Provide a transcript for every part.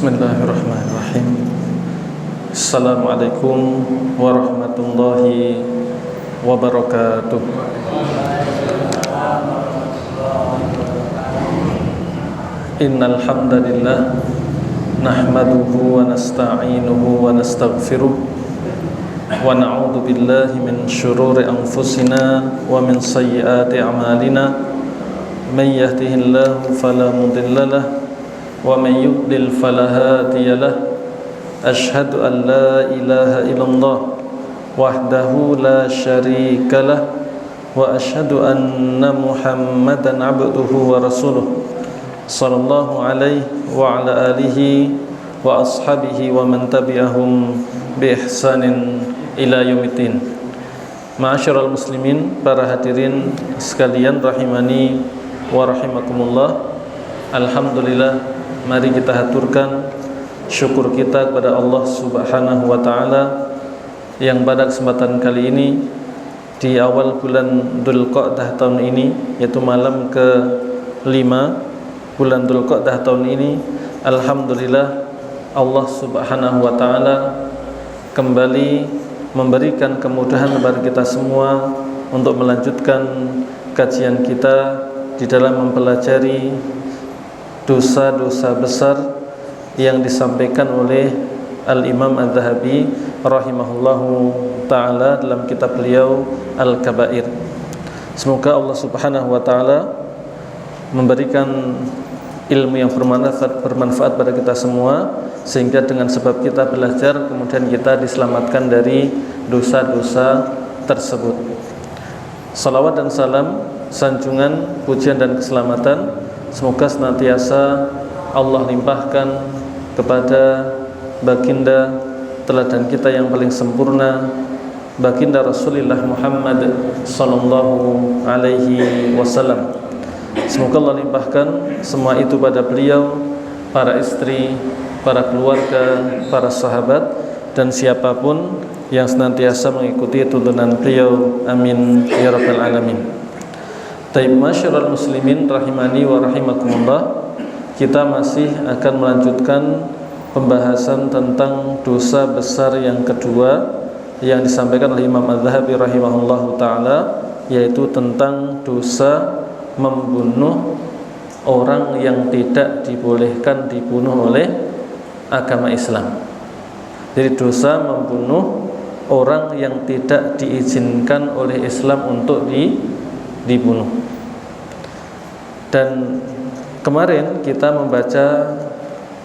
Bismillahirrahmanirrahim. Assalamualaikum warahmatullahi wabarakatuh. Innal hamdalillah nahmaduhu wa nasta'inuhu wa nastaghfiruh wa na'udzu billahi min shururi anfusina wa min sayyiati a'malina. May yahdihillahu fala mudilla lahu wa may yudlil fala hadiya lahu. Asyhadu an la ilaha illallah wahdahu la syarika lah wa asyhadu anna Muhammadan abduhu wa rasuluh sallallahu alaihi wa ala alihi wa ashabihi wa man tabi'ahum bi ihsanin ila yaumiddin. Ma'asyiral muslimin, para hadirin sekalian rahimani wa rahimakumullah. Alhamdulillah, mari kita haturkan syukur kita kepada Allah Subhanahu wa taala yang pada kesempatan kali ini di awal bulan Dzulqa'dah tahun ini, yaitu malam ke-5 bulan Dzulqa'dah tahun ini, alhamdulillah Allah Subhanahu wa taala kembali memberikan kemudahan kepada kita semua untuk melanjutkan kajian kita di dalam mempelajari dosa-dosa besar yang disampaikan oleh Al-Imam Adz-Dzahabi rahimahullahu ta'ala dalam kitab beliau Al-Kabair. Semoga Allah Subhanahu wa ta'ala memberikan ilmu yang bermanfaat pada kita semua, sehingga dengan sebab kita belajar kemudian kita diselamatkan dari dosa-dosa tersebut. Salawat dan salam, sanjungan, pujian dan keselamatan semoga senantiasa Allah limpahkan kepada baginda teladan kita yang paling sempurna, baginda Rasulullah Muhammad sallallahu alaihi wasallam. Semoga Allah limpahkan semua itu pada beliau, para istri, para keluarga, para sahabat, dan siapapun yang senantiasa mengikuti tuntunan beliau. Amin ya rabbal alamin. Taib, masyarul muslimin rahimani wa rahimakumullah. Kita masih akan melanjutkan pembahasan tentang dosa besar yang kedua yang disampaikan oleh Imam Adz-Dzahabi rahimahullahu ta'ala, yaitu tentang dosa membunuh orang yang tidak dibolehkan dibunuh oleh agama Islam. Jadi dosa membunuh orang yang tidak diizinkan oleh Islam untuk dibunuh. Dan kemarin kita membaca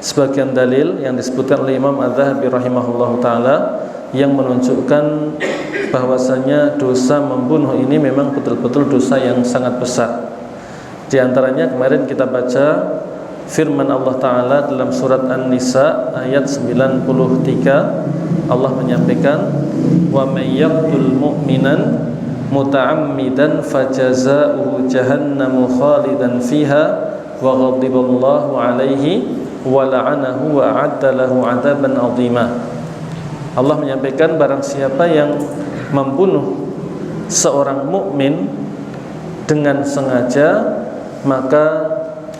sebagian dalil yang disebutkan oleh Imam Adz-Dzahabi rahimahullahu ta'ala yang menunjukkan bahwasanya dosa membunuh ini memang betul-betul dosa yang sangat besar. Di antaranya kemarin kita baca firman Allah Ta'ala dalam surat An-Nisa ayat 93. Allah menyampaikan, wa may yaqtul mu'minan muta'ammidan fajazaa'uhu jahannamu khalidan fiha wa ghadiballahu alaihi wa la'anahu wa a'adda lahu 'adzaban 'azima. Allah menyampaikan, barang siapa yang membunuh seorang mukmin dengan sengaja, maka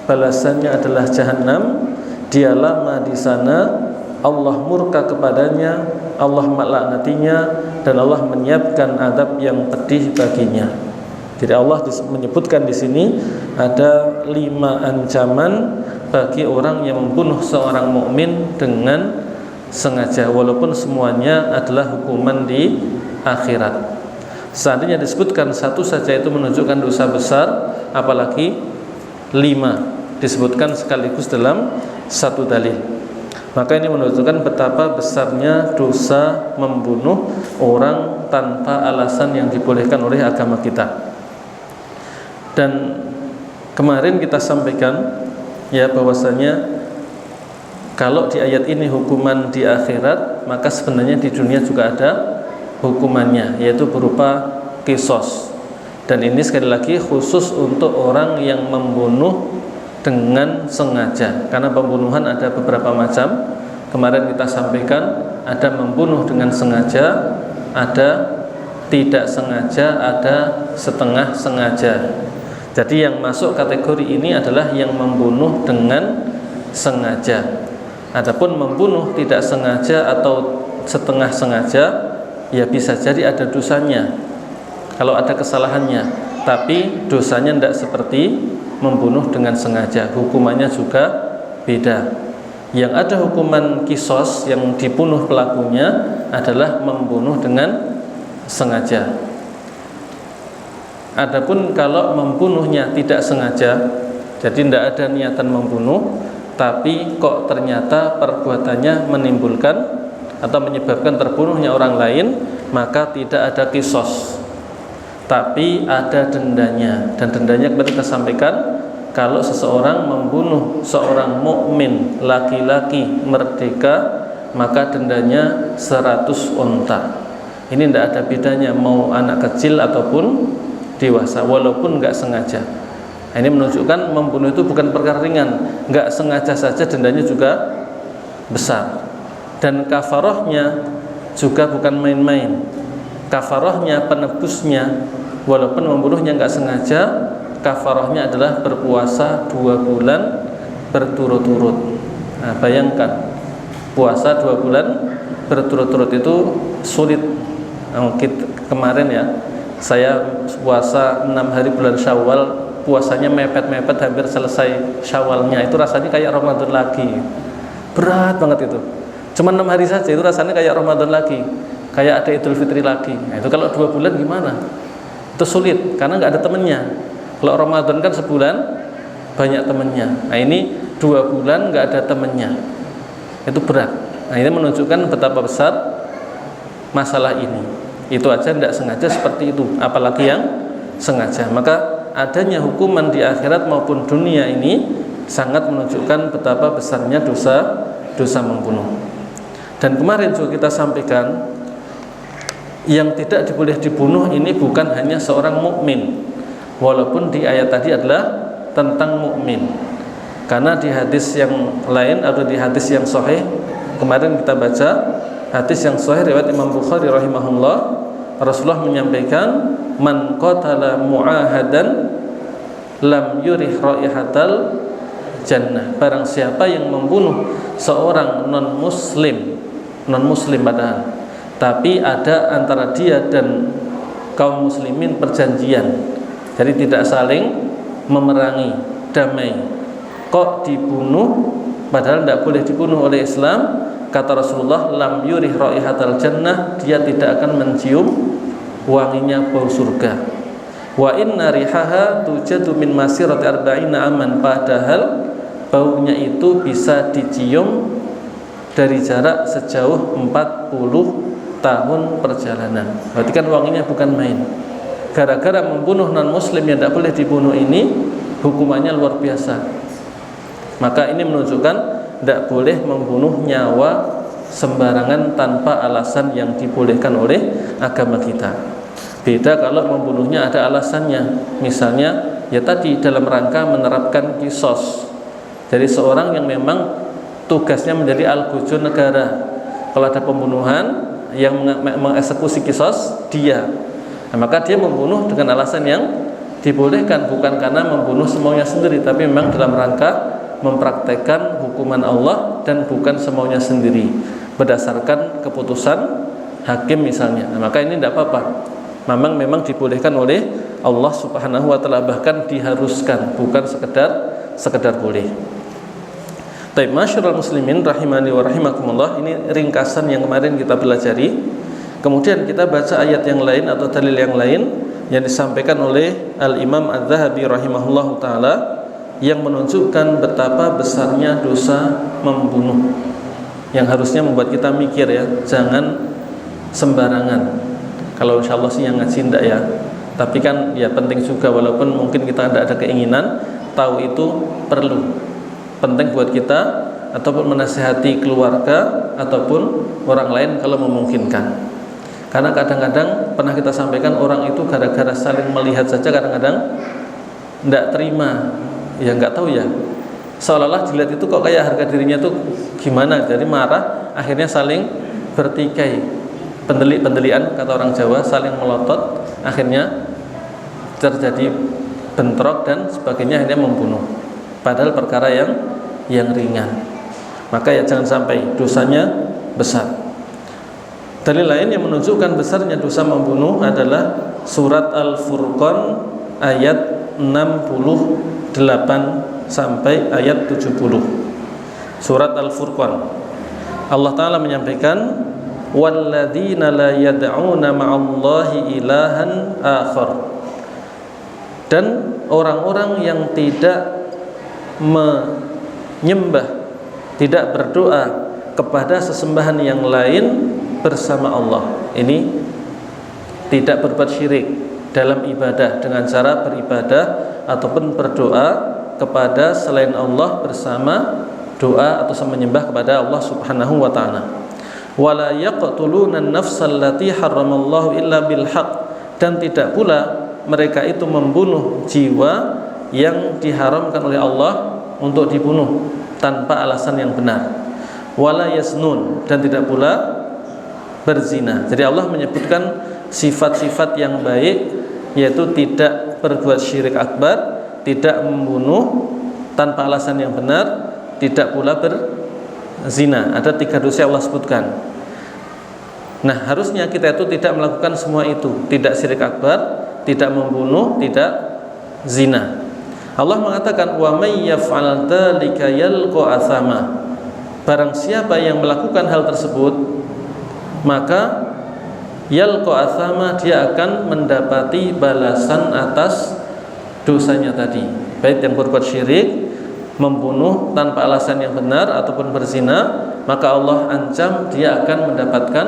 balasannya adalah jahanam. Dia lama di sana, Allah murka kepadanya, Allah melaknatinya, dan Allah menyiapkan azab yang pedih baginya. Jadi Allah menyebutkan di sini ada 5 ancaman bagi orang yang membunuh seorang mukmin dengan sengaja, walaupun semuanya adalah hukuman di akhirat. Seandainya disebutkan satu saja itu menunjukkan dosa besar, apalagi 5 disebutkan sekaligus dalam satu dalil. Maka ini menunjukkan betapa besarnya dosa membunuh orang tanpa alasan yang dibolehkan oleh agama kita. Dan kemarin kita sampaikan ya bahwasanya kalau di ayat ini hukuman di akhirat, maka sebenarnya di dunia juga ada hukumannya, yaitu berupa qisas. Dan ini sekali lagi khusus untuk orang yang membunuh dengan sengaja, karena pembunuhan ada beberapa macam. Kemarin kita sampaikan ada membunuh dengan sengaja, ada tidak sengaja, ada setengah sengaja. Jadi yang masuk kategori ini adalah yang membunuh dengan sengaja. Adapun membunuh tidak sengaja atau setengah sengaja, ya bisa jadi ada dosanya kalau ada kesalahannya, tapi dosanya tidak seperti membunuh dengan sengaja, hukumannya juga beda. Yang ada hukuman kisos, yang dibunuh pelakunya adalah membunuh dengan sengaja. Adapun kalau membunuhnya tidak sengaja, jadi tidak ada niatan membunuh, tapi kok ternyata perbuatannya menimbulkan atau menyebabkan terbunuhnya orang lain, maka tidak ada kisos, tapi ada dendanya. Dan dendanya kemarin kita sampaikan, kalau seseorang membunuh seorang mukmin laki-laki merdeka, maka dendanya 100 unta. Ini tidak ada bedanya mau anak kecil ataupun dewasa, walaupun nggak sengaja. Ini menunjukkan membunuh itu bukan perkara ringan, nggak sengaja saja dendanya juga besar. Dan kafarahnya juga bukan main-main. Kafarahnya, penebusnya, walaupun membunuhnya nggak sengaja, kafarahnya adalah berpuasa 2 bulan berturut-turut. Nah, bayangkan puasa 2 bulan berturut-turut itu sulit. Kemarin ya, saya puasa 6 hari bulan Syawal, puasanya mepet-mepet hampir selesai Syawalnya, itu rasanya kayak Ramadan lagi. Berat banget itu. Cuma 6 hari saja itu rasanya kayak Ramadan lagi, kayak ada Idul Fitri lagi. Nah, itu kalau 2 bulan gimana? Itu sulit karena nggak ada temennya. Kalau Ramadan kan sebulan banyak temennya. Nah, ini 2 bulan nggak ada temennya, itu berat. Nah, ini menunjukkan betapa besar masalah ini. Itu aja tidak sengaja seperti itu, apalagi yang sengaja. Maka adanya hukuman di akhirat maupun dunia ini sangat menunjukkan betapa besarnya dosa membunuh. Dan kemarin juga kita sampaikan, yang tidak boleh dibunuh ini bukan hanya seorang mukmin, walaupun di ayat tadi adalah tentang mukmin. Karena di hadis yang lain atau di hadis yang sahih, kemarin kita baca hadis yang sahih riwayat Imam Bukhari rahimahullah, Rasulullah menyampaikan, man qatala mu'ahadan lam yurih raihatal jannah. Barang siapa yang membunuh seorang non muslim padahal, tapi ada antara dia dan kaum muslimin perjanjian, jadi tidak saling memerangi, damai, kok dibunuh padahal tidak boleh dibunuh oleh Islam. Kata Rasulullah, lam yurih raihatal jannah, dia tidak akan mencium wanginya bau surga. Wa inna rihaha tujadu min masirati arba'ina aman, padahal baunya itu bisa dicium dari jarak sejauh 40 tahun perjalanan. Berarti kan wanginya bukan main. Gara-gara membunuh non muslim yang tidak boleh dibunuh ini, hukumannya luar biasa. Maka ini menunjukkan tidak boleh membunuh nyawa sembarangan tanpa alasan yang dibolehkan oleh agama kita. Beda kalau membunuhnya ada alasannya, misalnya ya tadi dalam rangka menerapkan kisos. Jadi seorang yang memang tugasnya menjadi al-gujun negara, kalau ada pembunuhan yang mengeksekusi kisos dia, nah, maka dia membunuh dengan alasan yang dibolehkan, bukan karena membunuh semaunya sendiri, tapi memang dalam rangka mempraktekkan hukuman Allah dan bukan semaunya sendiri berdasarkan keputusan hakim misalnya. Nah, maka ini tidak apa-apa. Memang dibolehkan oleh Allah Subhanahu wa taala, bahkan diharuskan, bukan sekedar boleh. Baik, masyarul muslimin rahimani wa rahimakumullah, ini ringkasan yang kemarin kita pelajari. Kemudian kita baca ayat yang lain atau dalil yang lain yang disampaikan oleh Al-Imam Adz-Dzahabi rahimahullahu taala, yang menunjukkan betapa besarnya dosa membunuh, yang harusnya membuat kita mikir ya, jangan sembarangan. Kalau insya Allah sih yang ngaji enggak ya, tapi kan ya penting juga, walaupun mungkin kita tidak ada keinginan, tahu itu perlu, penting buat kita ataupun menasihati keluarga ataupun orang lain kalau memungkinkan. Karena kadang-kadang pernah kita sampaikan, orang itu gara-gara saling melihat saja kadang-kadang tidak terima. Ya nggak tahu ya, seolah-olah dilihat itu kok kayak harga dirinya tuh gimana, jadi marah, akhirnya saling bertikai, pendelian kata orang Jawa, saling melotot, akhirnya terjadi bentrok dan sebagainya, akhirnya membunuh, padahal perkara yang ringan. maka ya jangan sampai dosanya besar. Dalil lain yang menunjukkan besarnya dosa membunuh adalah surat Al-Furqan ayat 68 sampai ayat 70. Surat Al-Furqan, Allah Ta'ala menyampaikan, walladzina la yad'una ma'allahi ilahan akhar, dan orang-orang yang tidak menyembah, tidak berdoa kepada sesembahan yang lain bersama Allah. Ini tidak berbuat syirik dalam ibadah dengan cara beribadah ataupun berdoa kepada selain Allah bersama doa atau menyembah kepada Allah Subhanahu wa taala. Wala yaqtuluna an-nafsal lati haramallahu illa bil haqq, dan tidak pula mereka itu membunuh jiwa yang diharamkan oleh Allah untuk dibunuh tanpa alasan yang benar. Wala yasnun, dan tidak pula berzina. Jadi Allah menyebutkan sifat-sifat yang baik, yaitu tidak berbuat syirik akbar, tidak membunuh tanpa alasan yang benar, tidak pula berzina. Ada 3 dosa yang Allah sebutkan. Nah, harusnya kita itu tidak melakukan semua itu, tidak syirik akbar, tidak membunuh, tidak zina. Allah mengatakan, wa may yaf'al dzalika yalqa athama, barang siapa yang melakukan hal tersebut, maka yalqa athama, dia akan mendapati balasan atas dosanya tadi, baik yang berbuat syirik, membunuh tanpa alasan yang benar, ataupun berzina, maka Allah ancam dia akan mendapatkan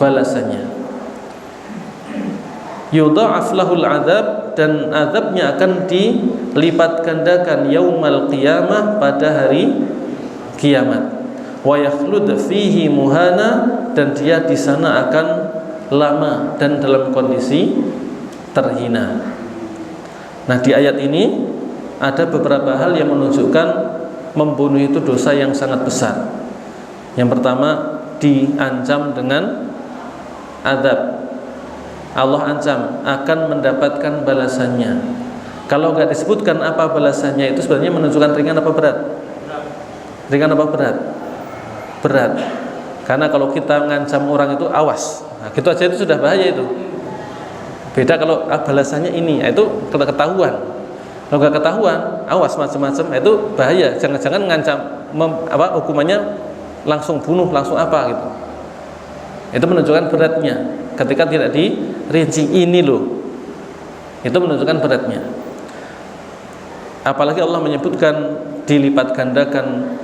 balasannya. Yudha'af lahul adzab, dan azabnya akan dilipat gandakan yaumal qiyamah, pada hari kiamat. Wa yakhlud fihi muhana, dan dia di sana akan lama dan dalam kondisi terhina. Nah, di ayat ini ada beberapa hal yang menunjukkan membunuh itu dosa yang sangat besar. Yang pertama, diancam dengan azab. Allah ancam akan mendapatkan balasannya. Kalau nggak disebutkan apa balasannya, itu sebenarnya menunjukkan ringan apa berat? Ringan apa berat? Berat. Karena kalau kita mengancam orang itu awas, nah, gitu aja itu sudah bahaya itu. Beda kalau balasannya ini, itu ketahuan. Kalau nggak ketahuan, awas macam-macam, itu bahaya. Jangan-jangan ngancam hukumannya langsung bunuh, langsung apa gitu. Itu menunjukkan beratnya. Ketika tidak dirinci, ini loh, itu menunjukkan beratnya. Apalagi Allah menyebutkan dilipat gandakan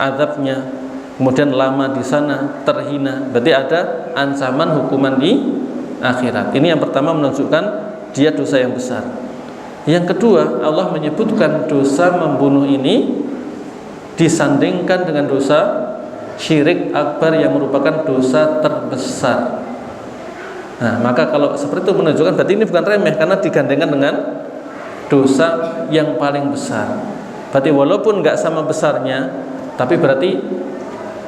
azabnya, kemudian lama di sana, terhina, berarti ada ancaman hukuman di akhirat. Ini yang pertama, menunjukkan dia dosa yang besar. Yang kedua, Allah menyebutkan dosa membunuh ini disandingkan dengan dosa syirik akbar yang merupakan dosa terbesar. Nah, maka kalau seperti itu menunjukkan berarti ini bukan remeh, karena digandengkan dengan dosa yang paling besar. Berarti walaupun nggak sama besarnya, tapi berarti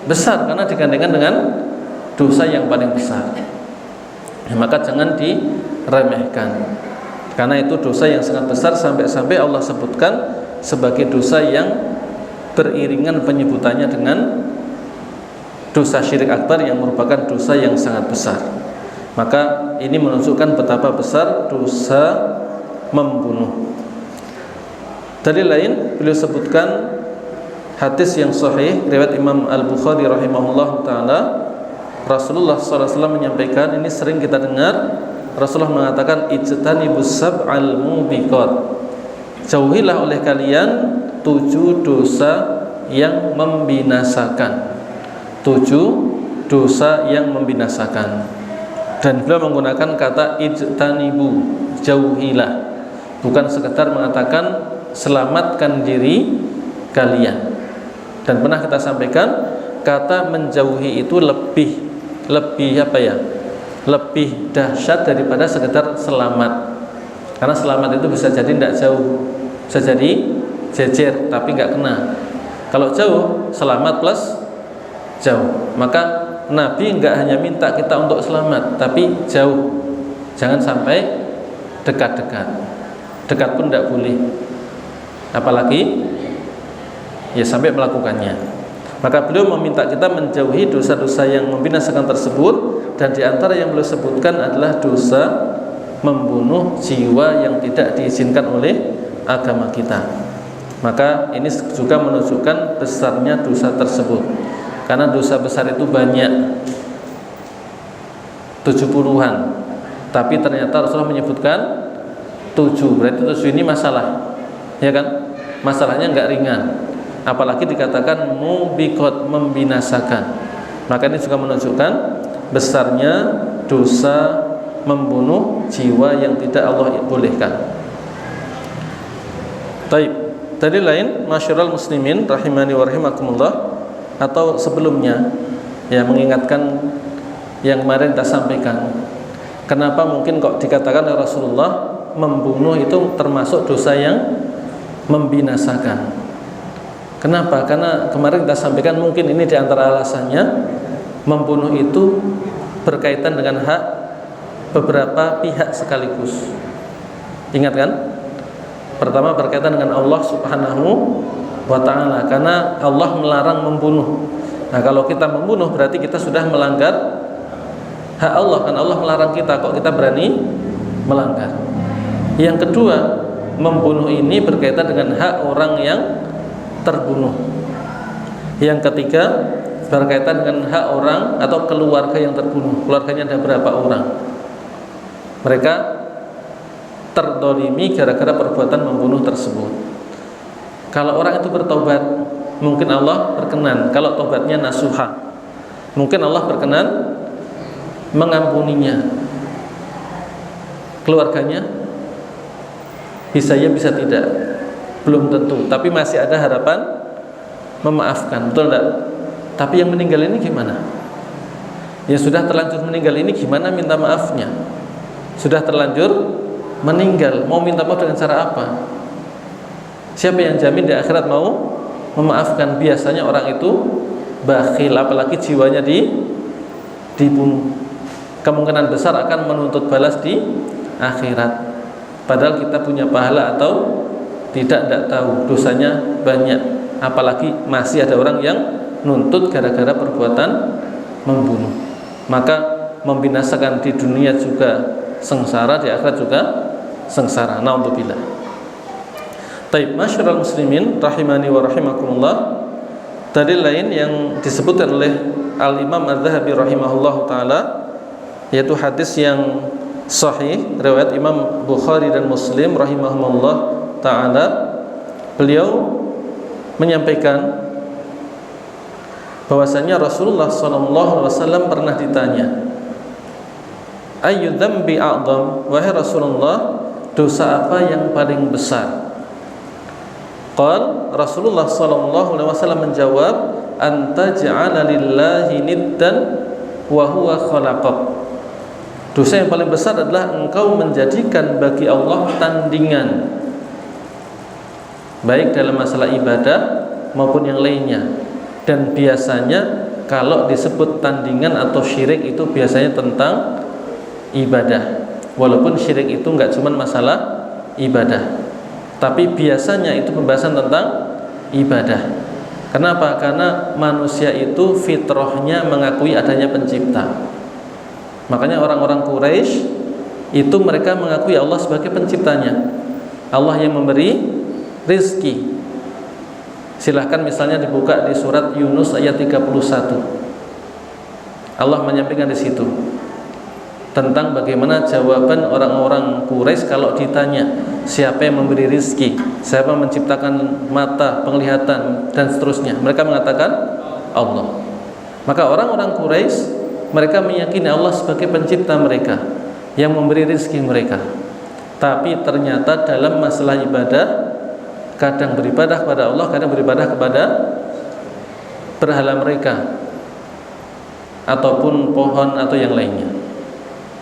besar karena digandengkan dengan dosa yang paling besar. Nah, maka jangan diremehkan, karena itu dosa yang sangat besar, sampai-sampai Allah sebutkan sebagai dosa yang beriringan penyebutannya dengan dosa syirik akbar yang merupakan dosa yang sangat besar. Maka ini menunjukkan betapa besar dosa membunuh. Dalil lain, beliau sebutkan hadis yang sahih riwayat Imam Al-Bukhari rahimahullah ta'ala. Rasulullah SAW menyampaikan, ini sering kita dengar, Rasulullah mengatakan, ijtanibus sab'al mubiqat, jauhilah oleh kalian 7 dosa yang membinasakan. 7 dosa yang membinasakan. Dan beliau menggunakan kata ijtanibu, jauhilah, bukan sekedar mengatakan selamatkan diri kalian. Dan pernah kita sampaikan, kata menjauhi itu lebih apa ya? Lebih dahsyat daripada sekedar selamat. Karena selamat itu bisa jadi tidak jauh, bisa jadi jejer tapi nggak kena. Kalau jauh, selamat plus jauh. Maka Nabi nggak hanya minta kita untuk selamat, tapi jauh. Jangan sampai dekat-dekat. Dekat pun tidak boleh. Apalagi ya sampai melakukannya. Maka beliau meminta kita menjauhi dosa-dosa yang membinasakan tersebut, dan di antara yang beliau sebutkan adalah dosa membunuh jiwa yang tidak diizinkan oleh agama kita. Maka ini juga menunjukkan besarnya dosa tersebut, karena dosa besar itu banyak, 70-an, tapi ternyata Rasulullah menyebutkan 7. Berarti 7 ini masalah, ya kan? Masalahnya enggak ringan, apalagi dikatakan mubiqat, membinasakan. Maka ini juga menunjukkan besarnya dosa membunuh jiwa yang tidak Allah bolehkan. Taib. Tadi lain, masyarul muslimin rahimani wa rahimakumullah, atau sebelumnya ya, mengingatkan yang kemarin kita sampaikan. Kenapa mungkin kok dikatakan oleh Rasulullah membunuh itu termasuk dosa yang membinasakan? Kenapa? Karena kemarin kita sampaikan mungkin ini diantara alasannya, membunuh itu berkaitan dengan hak beberapa pihak sekaligus. Ingat kan? Pertama berkaitan dengan Allah Subhanahu wa ta'ala, karena Allah melarang membunuh. Nah, kalau kita membunuh berarti kita sudah melanggar hak Allah, kan Allah melarang kita, kok kita berani melanggar. Yang kedua, membunuh ini berkaitan dengan hak orang yang terbunuh. Yang ketiga, berkaitan dengan hak orang atau keluarga yang terbunuh. Keluarganya ada berapa orang? Mereka terdolimi gara-gara perbuatan membunuh tersebut. Kalau orang itu bertobat, mungkin Allah berkenan. Kalau tobatnya nasuha, mungkin Allah berkenan mengampuninya. Keluarganya bisa ya, bisa tidak, belum tentu, tapi masih ada harapan memaafkan, betul tidak? Tapi yang meninggal ini gimana? Ya sudah terlanjur meninggal ini gimana minta maafnya? Sudah terlanjur meninggal, mau minta maaf dengan cara apa? Siapa yang jamin di akhirat mau memaafkan? Biasanya orang itu bakhil, apalagi jiwanya dibunuh. Kemungkinan besar akan menuntut balas di akhirat. Padahal kita punya pahala atau tidak tahu, dosanya banyak. Apalagi masih ada orang yang nuntut gara-gara perbuatan membunuh. Maka membinasakan di dunia juga sengsara, di akhirat juga sengsara. Na'udzubillah. Taib, masyarul muslimin rahimani wa rahimakumullah. Tadi lain yang disebutkan oleh Al-Imam Adz-Dzahabi rahimahullahu taala, yaitu hadis yang sahih riwayat Imam Bukhari dan Muslim rahimahumullah taala. Beliau menyampaikan bahwasanya Rasulullah SAW pernah ditanya, ayyu dzambi a'dzam, wahai Rasulullah, dosa apa yang paling besar? Qal, Rasulullah SAW menjawab, anta ja'ala lillahi niddan wa huwa khalaqak. Dosa yang paling besar adalah engkau menjadikan bagi Allah tandingan, baik dalam masalah ibadah maupun yang lainnya. Dan biasanya kalau disebut tandingan atau syirik itu biasanya tentang ibadah. Walaupun syirik itu enggak cuma masalah ibadah, tapi biasanya itu pembahasan tentang ibadah. Kenapa? Karena manusia itu fitrahnya mengakui adanya pencipta. Makanya orang-orang Quraisy itu mereka mengakui Allah sebagai penciptanya, Allah yang memberi rizki. Silahkan misalnya dibuka di surat Yunus ayat 31. Allah menyampaikan di situ tentang bagaimana jawaban orang-orang Quraisy kalau ditanya siapa yang memberi rizki, siapa yang menciptakan mata, penglihatan dan seterusnya. Mereka mengatakan Allah. Maka orang-orang Quraisy mereka meyakini Allah sebagai pencipta mereka yang memberi rizki mereka. Tapi ternyata dalam masalah ibadah, kadang beribadah kepada Allah, kadang beribadah kepada berhala mereka ataupun pohon atau yang lainnya.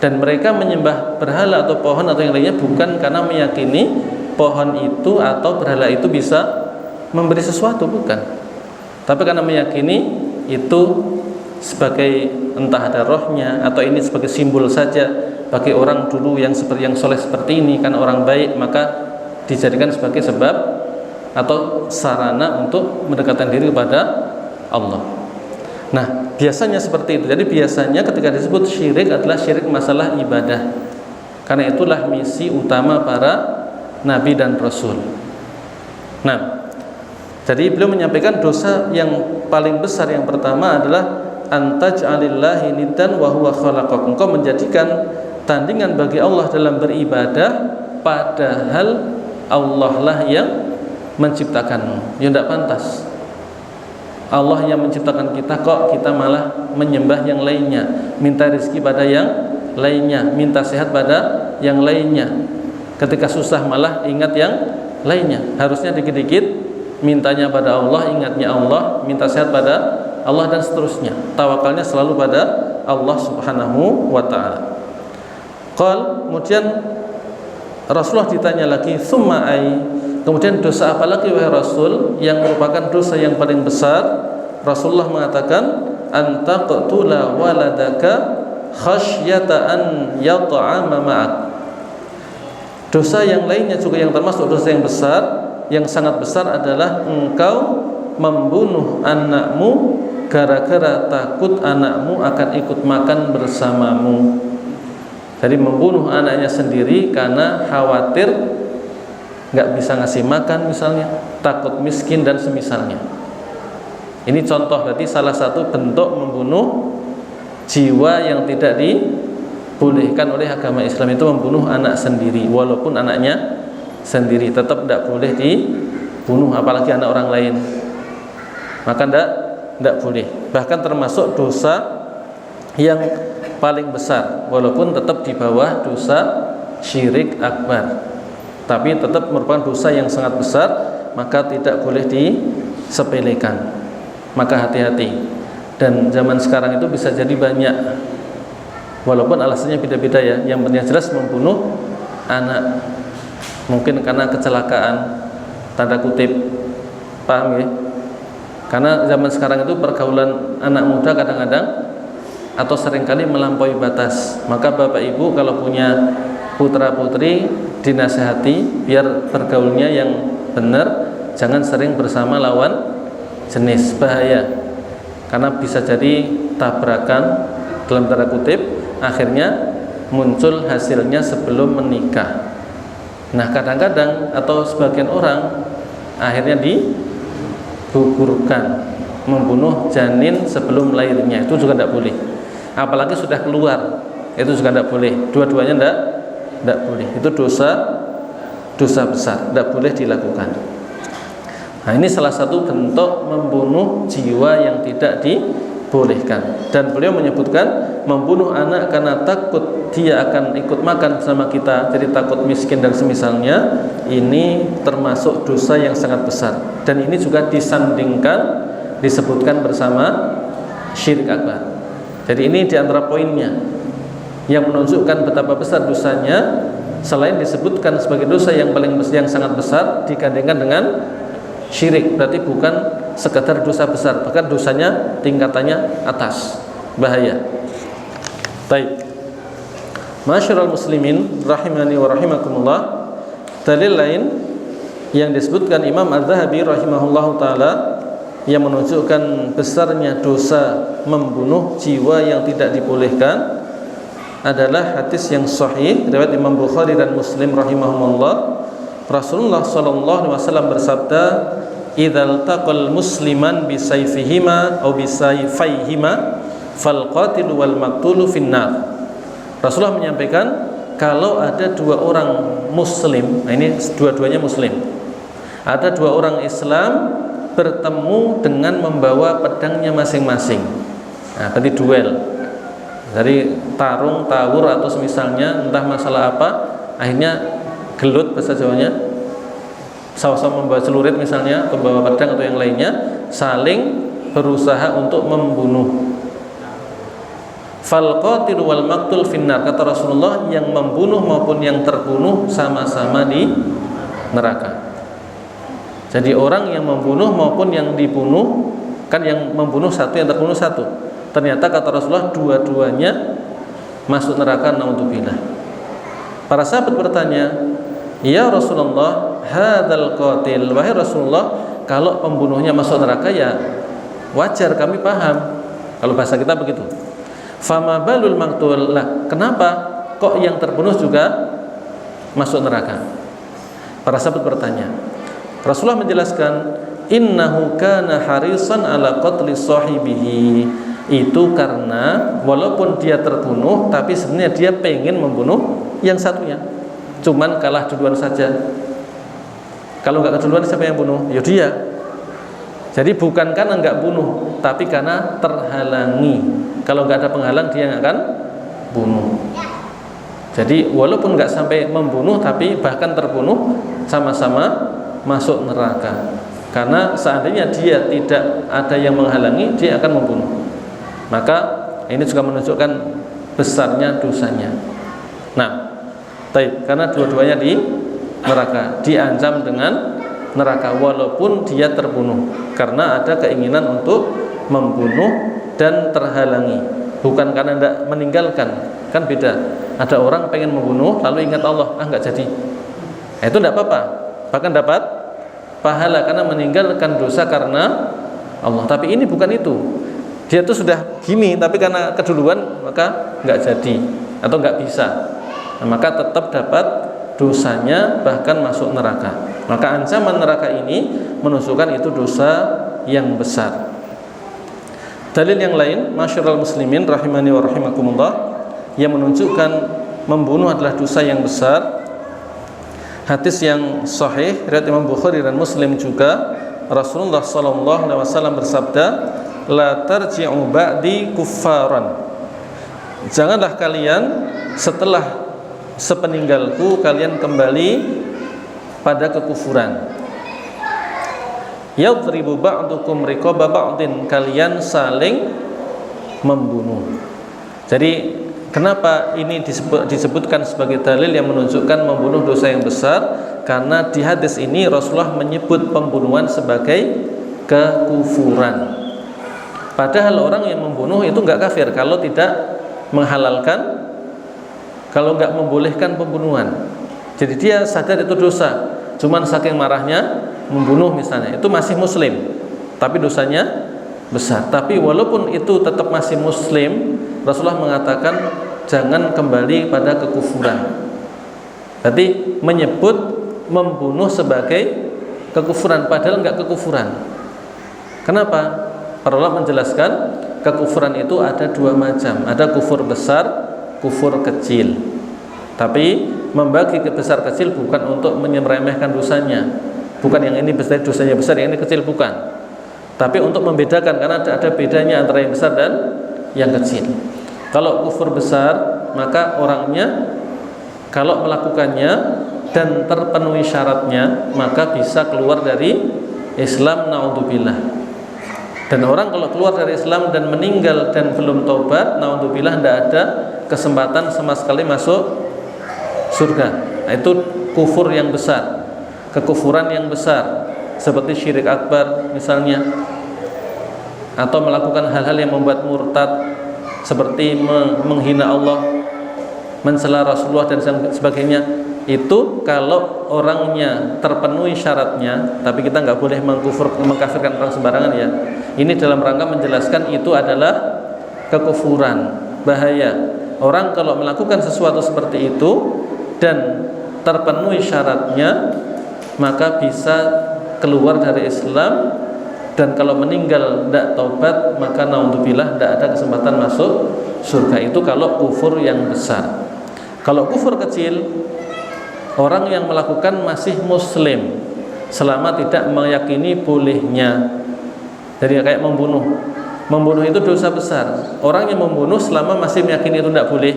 Dan mereka menyembah berhala atau pohon atau yang lainnya bukan karena meyakini pohon itu atau berhala itu bisa memberi sesuatu, bukan. Tapi karena meyakini itu sebagai entah ada rohnya atau ini sebagai simbol saja bagi orang dulu yang seperti yang soleh seperti ini, kan orang baik, maka dijadikan sebagai sebab atau sarana untuk mendekatkan diri kepada Allah. Nah, biasanya seperti itu. Jadi biasanya ketika disebut syirik adalah syirik masalah ibadah. Karena itulah misi utama para nabi dan rasul. Nah, jadi beliau menyampaikan dosa yang paling besar yang pertama adalah antaj'alillahi niddan wa huwa khalaqak. Engkau menjadikan tandingan bagi Allah dalam beribadah padahal Allah lah yang menciptakanmu. Ya tidak pantas. Allah yang menciptakan kita, kok kita malah menyembah yang lainnya, minta rezeki pada yang lainnya, minta sehat pada yang lainnya. Ketika susah malah ingat yang lainnya. Harusnya dikit-dikit mintanya pada Allah, ingatnya Allah, minta sehat pada Allah dan seterusnya. Tawakalnya selalu pada Allah Subhanahu wa taala. Kemudian Rasulullah ditanya lagi, "Tsumma ai?" Kemudian dosa apa lagi wahai Rasul yang merupakan dosa yang paling besar? Rasulullah mengatakan, "Anta qatula waladaka khasyata an yat'ama ma'ak." Dosa yang lainnya juga yang termasuk dosa yang besar, yang sangat besar adalah engkau membunuh anakmu gara-gara takut anakmu akan ikut makan bersamamu. Jadi membunuh anaknya sendiri karena khawatir nggak bisa ngasih makan misalnya, takut miskin dan semisalnya. Ini contoh, berarti salah satu bentuk membunuh jiwa yang tidak dibolehkan oleh agama Islam, itu membunuh anak sendiri. Walaupun anaknya sendiri tetap tidak boleh dibunuh, apalagi anak orang lain, maka tidak boleh. Bahkan termasuk dosa yang paling besar, walaupun tetap di bawah dosa syirik akbar, tapi tetap merupakan dosa yang sangat besar, maka tidak boleh disepelekan. Maka hati-hati. Dan zaman sekarang itu bisa jadi banyak, walaupun alasannya beda-beda ya. Yang penting jelas membunuh anak, mungkin karena kecelakaan, tanda kutip, paham ya? Karena zaman sekarang itu pergaulan anak muda kadang-kadang atau seringkali melampaui batas. Maka bapak ibu kalau punya putra putri dinasehati biar bergaulnya yang benar, jangan sering bersama lawan jenis, bahaya. Karena bisa jadi tabrakan dalam tanda kutip, akhirnya muncul hasilnya sebelum menikah. Nah kadang-kadang atau sebagian orang akhirnya digugurkan, membunuh janin sebelum lahirnya, itu juga tidak boleh. Apalagi sudah keluar, itu juga tidak boleh. Dua-duanya tidak boleh. Itu dosa besar, tidak boleh dilakukan. Nah ini salah satu bentuk membunuh jiwa yang tidak dibolehkan. Dan beliau menyebutkan membunuh anak karena takut dia akan ikut makan bersama kita, jadi takut miskin dan semisalnya, ini termasuk dosa yang sangat besar. Dan ini juga disandingkan, disebutkan bersama syirik akbar. Jadi ini diantara poinnya yang menunjukkan betapa besar dosanya. Selain disebutkan sebagai dosa yang paling besar, yang sangat besar, digandengkan dengan syirik, berarti bukan sekadar dosa besar, bahkan dosanya tingkatannya atas, bahaya. Baik, Masyarul muslimin rahimani wa rahimakumullah. Dalil lain yang disebutkan Imam Az-Zahabi rahimahullahu taala yang menunjukkan besarnya dosa membunuh jiwa yang tidak dibolehkan adalah hadis yang sahih riwayat Imam Bukhari dan Muslim rahimahumullah. Rasulullah sallallahu alaihi wasallam bersabda, "Idzal taqal musliman bisayfihima aw bisayfaihima fal qatilu wal maqtulu finnar." Rasulullah menyampaikan, kalau ada dua orang muslim, nah ini dua-duanya muslim, ada dua orang Islam bertemu dengan membawa pedangnya masing-masing. Nah, berarti duel. Dari tarung, tawur atau semisalnya, entah masalah apa, akhirnya gelut bahasa Jawanya, sama-sama membawa celurit misalnya, membawa pedang atau yang lainnya, saling berusaha untuk membunuh. Fal qatilu wal maqtul finnar, kata Rasulullah, yang membunuh maupun yang terbunuh sama-sama di neraka. Jadi orang yang membunuh maupun yang dibunuh, kan yang membunuh satu, yang terbunuh satu. Ternyata kata Rasulullah dua-duanya masuk neraka, naudzubillah. Para sahabat bertanya, "Ya Rasulullah, hadzal qatil." Wahai Rasulullah, kalau pembunuhnya masuk neraka, ya wajar, kami paham. Kalau bahasa kita begitu. Fama balul maqtul. Lah, kenapa kok yang terbunuh juga masuk neraka? Para sahabat bertanya. Rasulullah menjelaskan, innahu kana harisan ala qatli sahibihi. Itu karena walaupun dia terbunuh, tapi sebenarnya dia pengen membunuh yang satunya. Cuman kalah duluan saja. Kalau nggak keduluan, siapa yang bunuh? Ya dia. Jadi bukan karena nggak bunuh, tapi karena terhalangi. Kalau nggak ada penghalang, dia nggak akan bunuh. Jadi walaupun nggak sampai membunuh, tapi bahkan terbunuh, sama-sama masuk neraka. Karena seandainya dia tidak ada yang menghalangi, dia akan membunuh. Maka ini juga menunjukkan besarnya dosanya. Nah, karena dua-duanya di neraka, diancam dengan neraka walaupun dia terbunuh, karena ada keinginan untuk membunuh dan terhalangi, bukan karena tidak meninggalkan. Kan beda. Ada orang pengen membunuh lalu ingat Allah, nggak jadi. Itu tidak apa-apa, bahkan dapat pahala karena meninggalkan dosa karena Allah. Tapi ini bukan itu. Dia tuh sudah gini, tapi karena keduluan maka nggak jadi atau nggak bisa. Nah, maka tetap dapat dosanya, bahkan masuk neraka. Maka ancaman neraka ini menunjukkan itu dosa yang besar. Dalil yang lain, masyarul muslimin rahimani wa rahimakumullah, yang menunjukkan membunuh adalah dosa yang besar. Hadis yang sahih riwayat Imam Bukhari dan Muslim juga, Rasulullah sallallahu alaihi wasallam bersabda, la tarji'u ba'di kuffaran. Janganlah kalian setelah sepeninggalku kalian kembali pada kekufuran. Yadribu ba'dukum riqaba ba'din, kalian saling membunuh. Jadi kenapa ini disebutkan sebagai dalil yang menunjukkan membunuh dosa yang besar? Karena di hadis ini Rasulullah menyebut pembunuhan sebagai kekufuran. Padahal orang yang membunuh itu enggak kafir kalau tidak menghalalkan, kalau enggak membolehkan pembunuhan. Jadi dia sadar itu dosa, cuman saking marahnya membunuh misalnya, itu masih muslim, tapi dosanya besar. Tapi walaupun itu tetap masih muslim, Rasulullah mengatakan jangan kembali pada kekufuran. Berarti menyebut membunuh sebagai kekufuran, padahal enggak kekufuran. Kenapa? Para ulama menjelaskan kekufuran itu ada dua macam. Ada kufur besar, kufur kecil. Tapi membagi ke besar kecil bukan untuk meremehkan dosanya. Bukan yang ini besar dosanya besar, yang ini kecil, bukan. Tapi untuk membedakan, karena ada bedanya antara yang besar dan yang kecil. Kalau kufur besar, maka orangnya kalau melakukannya dan terpenuhi syaratnya, maka bisa keluar dari Islam, naudzubillah. Dan orang kalau keluar dari Islam dan meninggal dan belum taubat, naudzubillah, tidak ada kesempatan sama sekali masuk surga. Nah, itu kufur yang besar, kekufuran yang besar, seperti syirik akbar misalnya, atau melakukan hal-hal yang membuat murtad, seperti menghina Allah, mencela Rasulullah dan sebagainya. Itu kalau orangnya terpenuhi syaratnya, tapi kita nggak boleh mengkafirkan orang sembarangan ya. Ini dalam rangka menjelaskan itu adalah kekufuran, bahaya. Orang kalau melakukan sesuatu seperti itu dan terpenuhi syaratnya, maka bisa keluar dari Islam. Dan kalau meninggal tidak taubat, maka naudzubillah, tidak ada kesempatan masuk surga. Itu kalau kufur yang besar. Kalau kufur kecil, orang yang melakukan masih muslim selama tidak meyakini bolehnya. Jadi kayak membunuh itu dosa besar. Orang yang membunuh selama masih meyakini itu tidak boleh,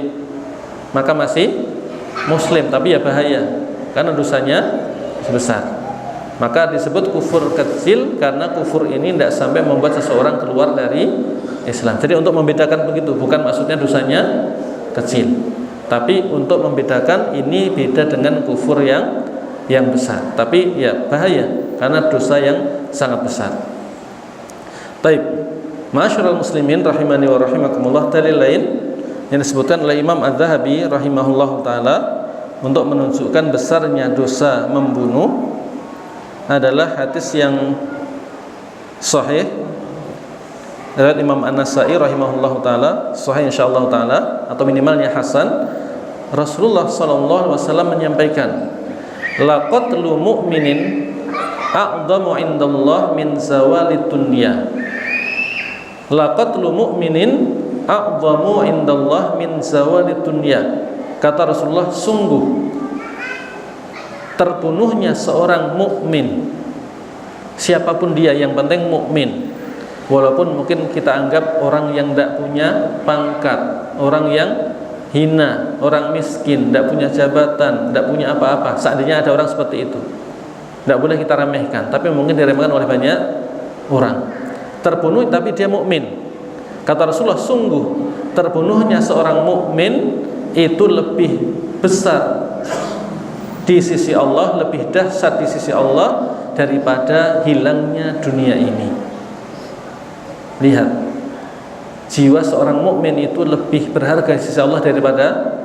maka masih muslim, tapi ya bahaya karena dosanya besar. Maka disebut kufur kecil karena kufur ini tidak sampai membuat seseorang keluar dari Islam. Jadi untuk membedakan begitu, bukan maksudnya dosanya kecil, tapi untuk membedakan ini beda dengan kufur yang besar. Tapi ya bahaya karena dosa yang sangat besar. Baik, masyarul muslimin rahimani wa rahimakumullah, dalil lain yang disebutkan oleh Imam Az-Zahabi rahimahullahu taala untuk menunjukkan besarnya dosa membunuh adalah hadis yang sahih riwayat Imam An-Nasa'i rahimahullahu taala, sahih insyaallah taala atau minimalnya hasan, Rasulullah sallallahu alaihi wasallam menyampaikan, laqatlu mu'minin a'dhamu 'indallah min zawalid dunya. Laqatlu mu'minin a'dhamu 'indallah min zawalid dunya. Kata Rasulullah, sungguh terbunuhnya seorang mukmin, siapapun dia, yang penting mukmin. Walaupun mungkin kita anggap orang yang tidak punya pangkat, orang yang hina, orang miskin, tidak punya jabatan, tidak punya apa-apa. Seandainya ada orang seperti itu, tidak boleh kita remehkan, tapi mungkin diremehkan oleh banyak orang. Terbunuh tapi dia mukmin. Kata Rasulullah, sungguh terbunuhnya seorang mukmin itu lebih besar di sisi Allah, lebih dahsyat di sisi Allah daripada hilangnya dunia ini. Lihat, jiwa seorang mukmin itu lebih berharga di sisi Allah daripada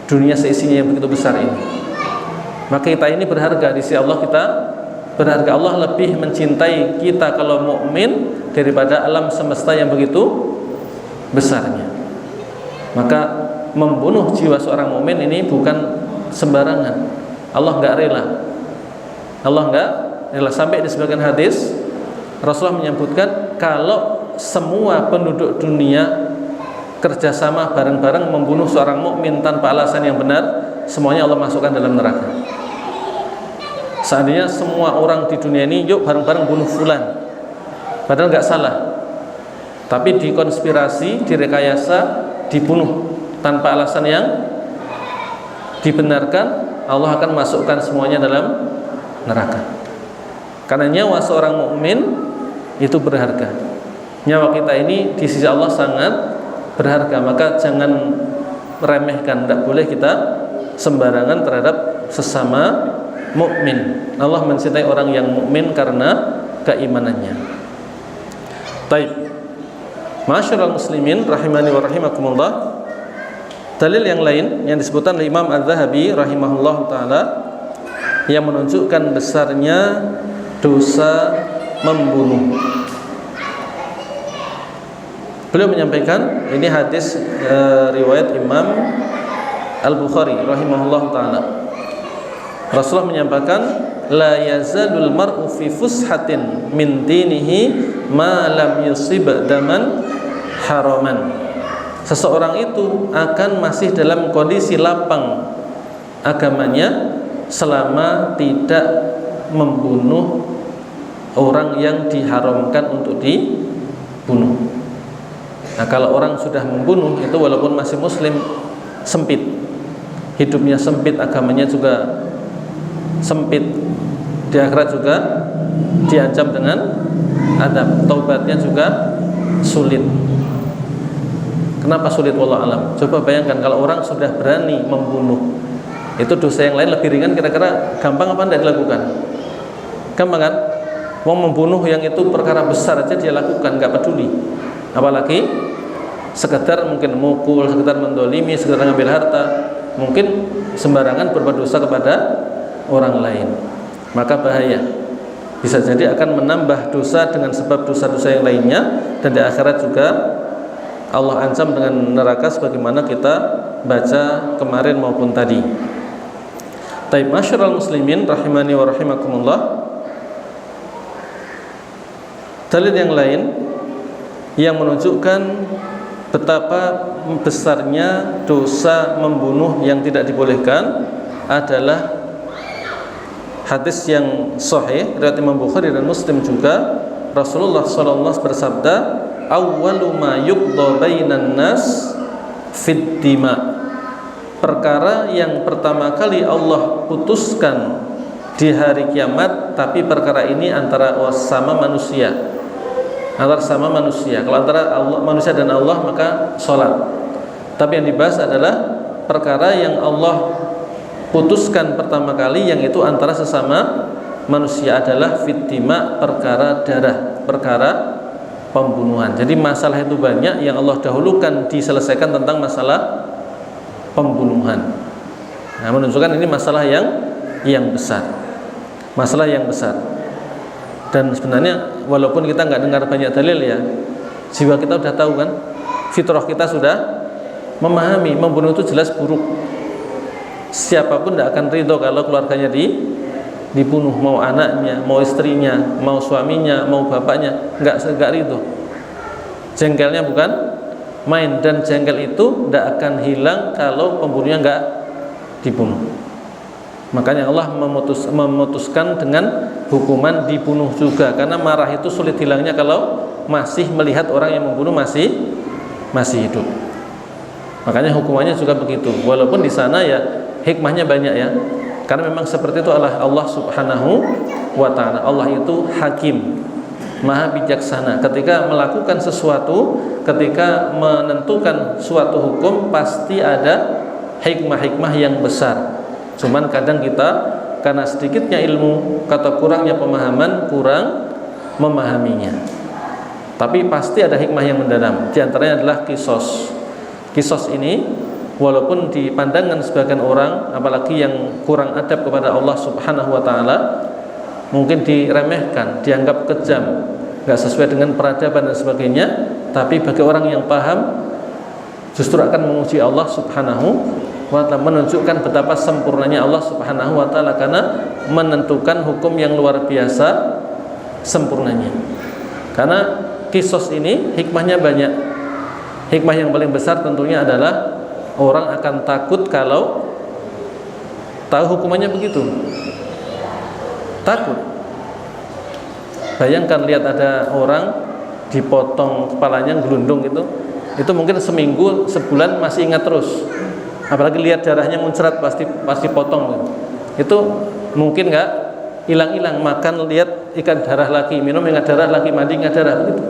dunia seisinya yang begitu besar ini. Maka kita ini berharga di sisi Allah, kita berharga. Allah lebih mencintai kita kalau mukmin daripada alam semesta yang begitu besarnya. Maka membunuh jiwa seorang mukmin ini bukan sembarangan. Allah enggak rela. Allah enggak rela. Sampai di sebagian hadis Rasulullah menyebutkan, kalau semua penduduk dunia kerjasama bareng-bareng membunuh seorang mukmin tanpa alasan yang benar, semuanya Allah masukkan dalam neraka. Seandainya semua orang di dunia ini yuk bareng-bareng bunuh fulan, padahal nggak salah, tapi dikonspirasi, direkayasa, dibunuh tanpa alasan yang dibenarkan, Allah akan masukkan semuanya dalam neraka. Karena nyawa seorang mukmin itu berharga. Nyawa kita ini di sisi Allah sangat berharga, maka jangan meremehkan. Tidak boleh kita sembarangan terhadap sesama mukmin. Allah mencintai orang yang mukmin karena keimanannya. Baik, Ma'asyiral muslimin rahimani wa rahimakumullah. Dalil yang lain yang disebutkan oleh Imam Az-Zahabi rahimahullah taala yang menunjukkan besarnya dosa membunuh. Beliau menyampaikan, ini hadis riwayat Imam Al-Bukhari rahimahullah taala. Rasulullah menyampaikan, la yazalul mar'u fi fushatin min dinihi ma lam yusib daman haraman. Seseorang itu akan masih dalam kondisi lapang agamanya selama tidak membunuh orang yang diharamkan untuk dibunuh. Nah, kalau orang sudah membunuh itu walaupun masih muslim, sempit, hidupnya sempit, agamanya juga sempit, di akhirat juga diancam dengan adab, taubatnya juga sulit. Kenapa sulit? Wallahu alam. Coba bayangkan kalau orang sudah berani membunuh, itu dosa yang lain lebih ringan, kira-kira gampang apa tidak dilakukan? Gampang kan? Mau membunuh yang itu perkara besar aja dia lakukan, nggak peduli. Apalagi sekedar mungkin mukul, sekedar mendolimi, sekedar ngambil harta, mungkin sembarangan berbuat dosa kepada orang lain. Maka bahaya. Bisa jadi akan menambah dosa dengan sebab dosa-dosa yang lainnya, dan di akhirat juga Allah ancam dengan neraka sebagaimana kita baca kemarin maupun tadi. Taib, masyarul muslimin rahimani wa rahimakumullah. Dalil yang lain yang menunjukkan betapa besarnya dosa membunuh yang tidak dibolehkan adalah hadis yang sahih riwayat Imam Bukhari dan Muslim juga. Rasulullah sallallahu alaihi wasallam bersabda, awwalu ma yuqda bainan nas fid dima. Perkara yang pertama kali Allah putuskan di hari kiamat, tapi perkara ini antara sama manusia. Antara sama manusia. Kalau antara Allah, manusia dan Allah, maka sholat. Tapi yang dibahas adalah perkara yang Allah putuskan pertama kali, yang itu antara sesama manusia, adalah fitima, perkara darah, perkara pembunuhan. Jadi masalah itu banyak, yang Allah dahulukan diselesaikan tentang masalah pembunuhan. Nah, menunjukkan ini masalah yang besar. Masalah yang besar. Dan sebenarnya walaupun kita nggak dengar banyak dalil ya, Jiwa kita sudah tahu kan, fitrah kita sudah memahami membunuh itu jelas buruk. Siapapun tidak akan ridho kalau keluarganya dibunuh, mau anaknya, mau istrinya, mau suaminya, mau bapaknya, enggak ridho. Jengkelnya bukan main, dan jengkel itu tidak akan hilang kalau pembunuhnya enggak dibunuh. Makanya Allah memutuskan dengan hukuman dibunuh juga, karena marah itu sulit hilangnya kalau masih melihat orang yang membunuh masih hidup. Makanya hukumannya juga begitu. Walaupun di sana ya hikmahnya banyak ya. Karena memang seperti itu Allah Subhanahu wa taala. Allah itu hakim, maha bijaksana. Ketika melakukan sesuatu, ketika menentukan suatu hukum, pasti ada hikmah-hikmah yang besar. Cuman kadang kita karena sedikitnya ilmu, kata kurangnya pemahaman, kurang memahaminya. Tapi pasti ada hikmah yang mendalam. Di antaranya adalah kisos. Kisos ini walaupun di pandangan sebagian orang, apalagi yang kurang adab kepada Allah Subhanahu wa taala, mungkin diremehkan, dianggap kejam, enggak sesuai dengan peradaban dan sebagainya, tapi bagi orang yang paham justru akan memuji Allah Subhanahu wa ta'ala, menunjukkan betapa sempurnanya Allah Subhanahu wa ta'ala karena menentukan hukum yang luar biasa sempurnanya. Karena kisos ini hikmahnya banyak. Hikmah yang paling besar tentunya adalah orang akan takut kalau tahu hukumannya begitu. Takut. Bayangkan lihat ada orang dipotong kepalanya gelundung gitu. Itu mungkin seminggu, sebulan masih ingat terus. Apalagi lihat darahnya muncrat pasti potong. Itu mungkin enggak hilang-hilang. Makan lihat ikan darah lagi, minum ingat darah lagi, mandi ingat darah begitu.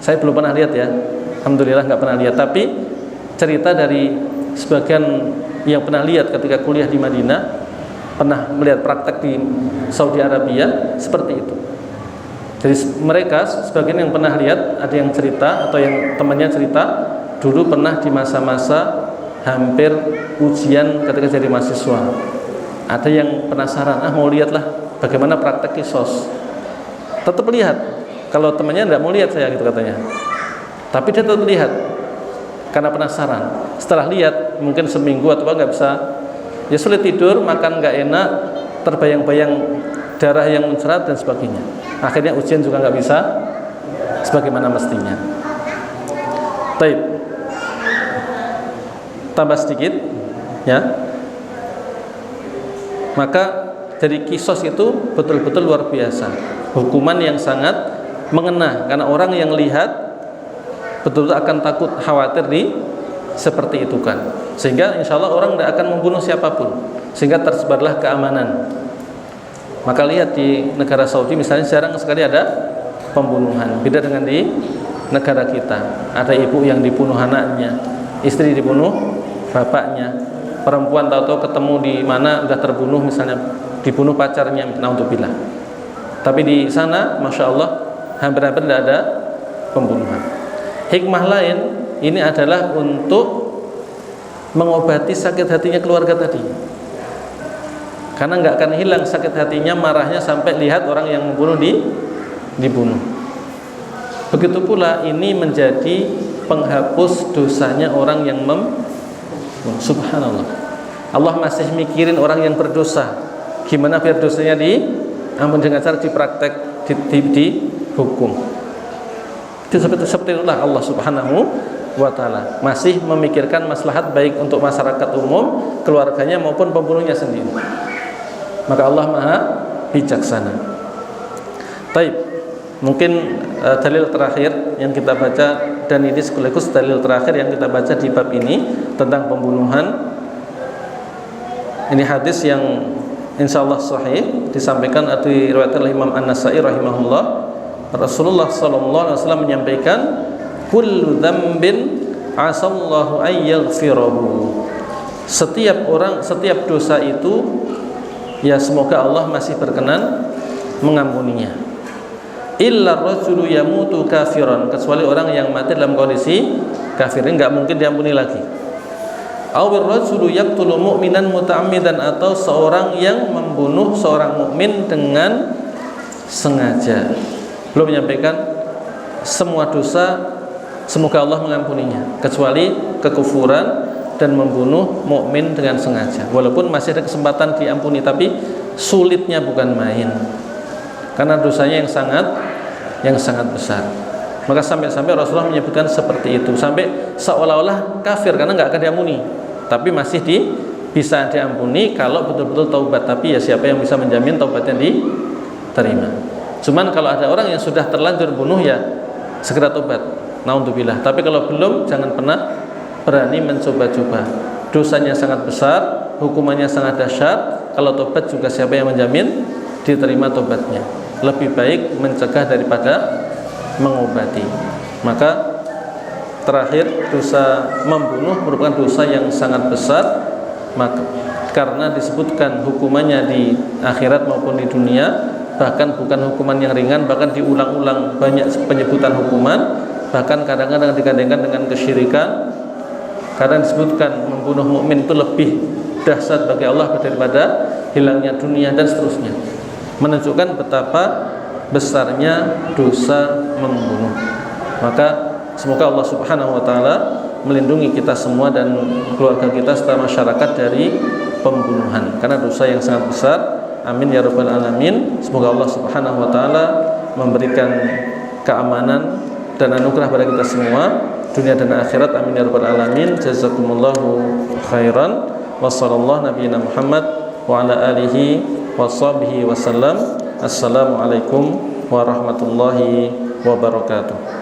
Saya belum pernah lihat ya. Alhamdulillah enggak pernah lihat, tapi cerita dari sebagian yang pernah lihat ketika kuliah di Madinah, pernah melihat praktek di Saudi Arabia seperti itu. Jadi mereka sebagian yang pernah lihat, ada yang cerita atau yang temannya cerita dulu pernah di masa-masa hampir ujian ketika jadi mahasiswa. Ada yang penasaran, mau lihatlah bagaimana praktek kisos. Tetap lihat. Kalau temannya tidak mau lihat saya gitu katanya. Tapi dia tetap lihat karena penasaran. Setelah lihat mungkin seminggu atau nggak bisa, ya sulit tidur, makan nggak enak, terbayang-bayang darah yang muncrat dan sebagainya. Akhirnya ujian juga nggak bisa sebagaimana mestinya. Baik. Tambah sedikit ya. Maka dari kisos itu betul-betul luar biasa. Hukuman yang sangat mengena, karena orang yang lihat betul-betul akan takut, khawatir seperti itu kan. Sehingga insya Allah orang tidak akan membunuh siapapun, sehingga tersebarlah keamanan. Maka lihat di negara Saudi misalnya jarang sekali ada pembunuhan. Beda dengan di negara kita. Ada ibu yang dibunuh anaknya, istri dibunuh bapaknya, perempuan tahu-tahu ketemu di mana udah terbunuh, misalnya dibunuh pacarnya, naudzubillah. Tapi di sana Masya Allah hampir-hampir tidak ada pembunuhan. Hikmah lain ini adalah untuk mengobati sakit hatinya keluarga tadi, karena nggak akan hilang sakit hatinya, marahnya sampai lihat orang yang membunuh dibunuh. Begitu pula ini menjadi penghapus dosanya orang yang subhanallah. Allah masih mikirin orang yang berdosa, gimana biar dosanya ampun dengan cara dipraktek, dihukum. Itu seperti itulah Allah Subhanahu wa ta'ala masih memikirkan maslahat baik untuk masyarakat umum, keluarganya maupun pembunuhnya sendiri. Maka Allah maha bijaksana. Baik, mungkin dalil terakhir yang kita baca, dan ini sekaligus dalil terakhir yang kita baca di bab ini tentang pembunuhan. Ini hadis yang insyaallah sahih, disampaikan atau diriwayatkan oleh Imam An-Nasa'i rahimahullah. Rasulullah sallallahu alaihi wasallam menyampaikan, kullu dzambin asallahu ayyaghfirahu. Setiap dosa itu ya semoga Allah masih berkenan mengampuninya. Illa rajulu yamutu kafiran, kecuali orang yang mati dalam kondisi kafir, enggak mungkin diampuni lagi. Awir rajulu yaqtulu mu'minan muta'ammidan, atau seorang yang membunuh seorang mukmin dengan sengaja. Belum menyampaikan semua dosa semoga Allah mengampuninya, kecuali kekufuran dan membunuh mukmin dengan sengaja. Walaupun masih ada kesempatan diampuni, tapi sulitnya bukan main, karena dosanya yang sangat besar. Maka sampai-sampai Rasulullah menyebutkan seperti itu, sampai seolah-olah kafir karena nggak akan diampuni, tapi masih bisa diampuni kalau betul-betul taubat. Tapi ya siapa yang bisa menjamin taubatnya diterima? Cuman kalau ada orang yang sudah terlanjur bunuh, ya segera taubat, naudzubillah. Tapi kalau belum, jangan pernah berani mencoba-coba. Dosanya sangat besar, hukumannya sangat dahsyat. Kalau tobat juga siapa yang menjamin diterima tobatnya? Lebih baik mencegah daripada mengobati. Maka terakhir, dosa membunuh merupakan dosa yang sangat besar, maka karena disebutkan hukumannya di akhirat maupun di dunia, bahkan bukan hukuman yang ringan, bahkan diulang-ulang banyak penyebutan hukuman, bahkan kadang-kadang digandengkan dengan kesyirikan. Karena disebutkan membunuh mukmin itu lebih dahsyat bagi Allah daripada hilangnya dunia dan seterusnya, menunjukkan betapa besarnya dosa membunuh. Maka semoga Allah Subhanahu wa taala melindungi kita semua dan keluarga kita serta masyarakat dari pembunuhan, karena dosa yang sangat besar. Amin ya rabbal alamin. Semoga Allah Subhanahu wa taala memberikan keamanan dan anugerah pada kita semua dunia dan akhirat. Amin ya rabbal alamin. Jazakumullahu khairan. Wassallallahu nabiyana Muhammad wa ala alihi washabbihi wasallam. Assalamualaikum warahmatullahi wabarakatuh.